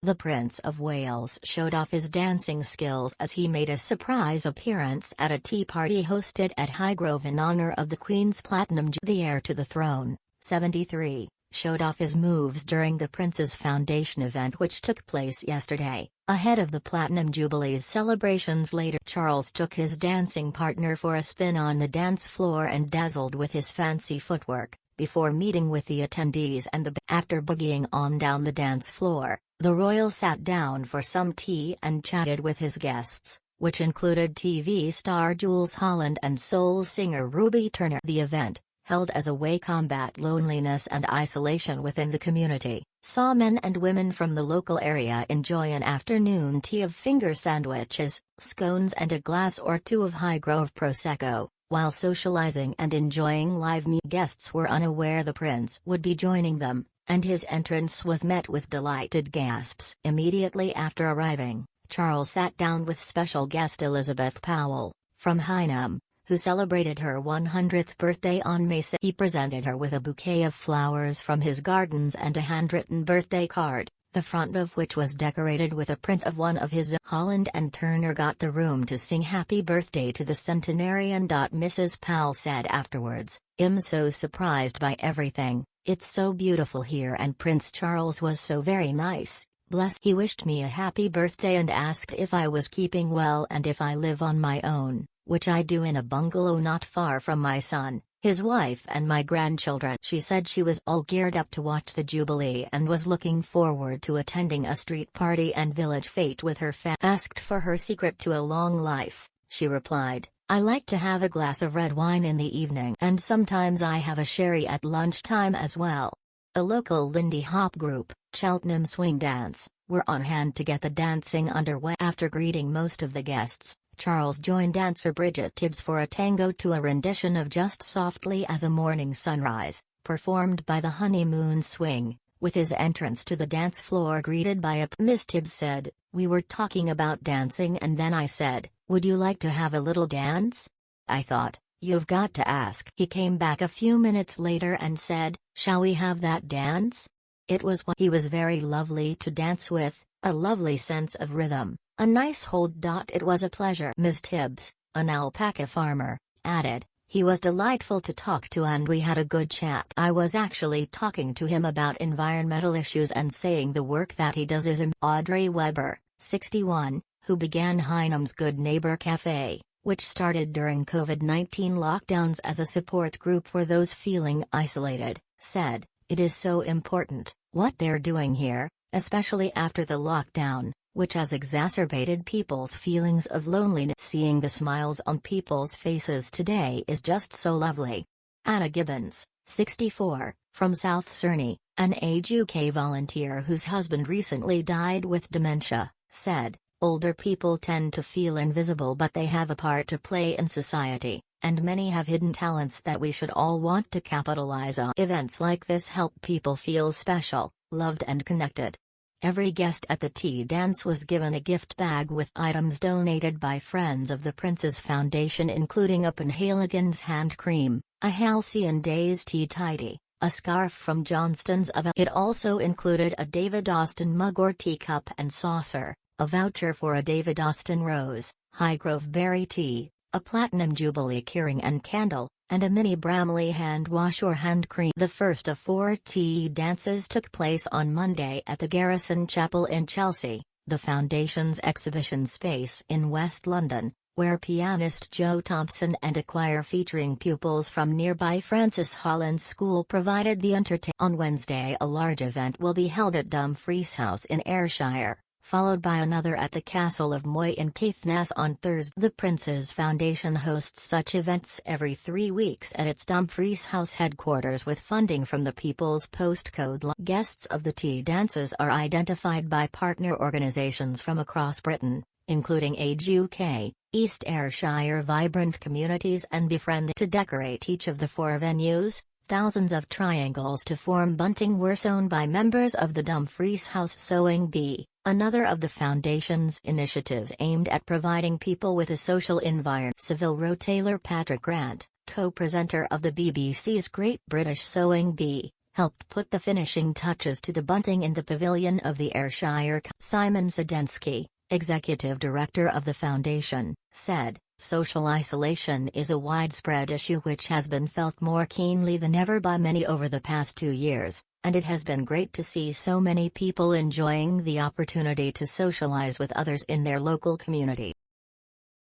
The Prince of Wales showed off his dancing skills as he made a surprise appearance at a tea party hosted at Highgrove in honor of the Queen's Platinum Jubilee. The heir to the throne, 73, showed off his moves during the Prince's Foundation event which took place yesterday, ahead of the Platinum Jubilee's celebrations later. Charles took his dancing partner for a spin on the dance floor and dazzled with his fancy footwork, before meeting with the attendees and after boogieing on down the dance floor, the royal sat down for some tea and chatted with his guests, which included TV star Jules Holland and soul singer Ruby Turner. The event, held as a way to combat loneliness and isolation within the community, saw men and women from the local area enjoy an afternoon tea of finger sandwiches, scones and a glass or two of Highgrove Prosecco, while socializing and enjoying live music. Guests were unaware the prince would be joining them, and his entrance was met with delighted gasps. Immediately after arriving, Charles sat down with special guest Elizabeth Powell, from Hynham, who celebrated her 100th birthday on May 6. He presented her with a bouquet of flowers from his gardens and a handwritten birthday card, the front of which was decorated with a print of one of his. Holland and Turner got the room to sing happy birthday to the centenarian. Mrs. Powell said afterwards, "I'm so surprised by everything, it's so beautiful here and Prince Charles was so very nice, bless. He wished me a happy birthday and asked if I was keeping well and if I live on my own, which I do in a bungalow not far from my son, his wife and my grandchildren." She said she was all geared up to watch the Jubilee and was looking forward to attending a street party and village fete with her family. Asked for her secret to a long life, she replied, "I like to have a glass of red wine in the evening and sometimes I have a sherry at lunchtime as well." A local Lindy Hop group, Cheltenham Swing Dance, were on hand to get the dancing underway. After greeting most of the guests, Charles joined dancer Bridget Tibbs for a tango to a rendition of Just Softly as a Morning Sunrise, performed by the Honeymoon Swing, with his entrance to the dance floor greeted by a Miss Tibbs said, "We were talking about dancing and then I said, would you like to have a little dance? I thought, you've got to ask." He came back a few minutes later and said, "Shall we have that dance?" It was what he was very lovely to dance with, a lovely sense of rhythm. A nice hold. It was a pleasure. Ms. Tibbs, an alpaca farmer, added, "He was delightful to talk to and we had a good chat. I was actually talking to him about environmental issues and saying the work that he does is Audrey Weber, 61, who began Hynham's Good Neighbor Cafe, which started during COVID-19 lockdowns as a support group for those feeling isolated, said, it is so important, what they're doing here, especially after the lockdown, which has exacerbated people's feelings of loneliness. Seeing the smiles on people's faces today is just so lovely." Anna Gibbons, 64, from South Cerney, an Age UK volunteer whose husband recently died with dementia, said, "Older people tend to feel invisible but they have a part to play in society, and many have hidden talents that we should all want to capitalize on. Events like this help people feel special, loved and connected." Every guest at the tea dance was given a gift bag with items donated by friends of the Prince's Foundation, including a Penhaligon's hand cream, a Halcyon Days tea tidy, a scarf from Johnston's oven. It also included a David Austin mug or teacup and saucer, a voucher for a David Austin rose, Highgrove berry tea, a Platinum Jubilee keyring and candle, and a mini Bramley hand wash or hand cream. The first of 4 tea dances took place on Monday at the Garrison Chapel in Chelsea, the Foundation's exhibition space in West London, where pianist Joe Thompson and a choir featuring pupils from nearby Francis Holland School provided the entertainment. On Wednesday a large event will be held at Dumfries House in Ayrshire, followed by another at the Castle of Moy in Caithness on Thursday. The Prince's Foundation hosts such events every 3 weeks at its Dumfries House headquarters with funding from the People's Postcode. Guests of the tea dances are identified by partner organisations from across Britain, including Age UK, East Ayrshire Vibrant Communities and Befriend. To decorate each of the 4 venues, thousands of triangles to form bunting were sewn by members of the Dumfries House Sewing Bee, another of the Foundation's initiatives aimed at providing people with a social environment. Savile Row. Taylor Patrick Grant, co-presenter of the BBC's Great British Sewing Bee, helped put the finishing touches to the bunting in the pavilion of the Ayrshire. Simon Zidensky, executive director of the foundation, said, "Social isolation is a widespread issue which has been felt more keenly than ever by many over the past 2 years, and it has been great to see so many people enjoying the opportunity to socialize with others in their local community."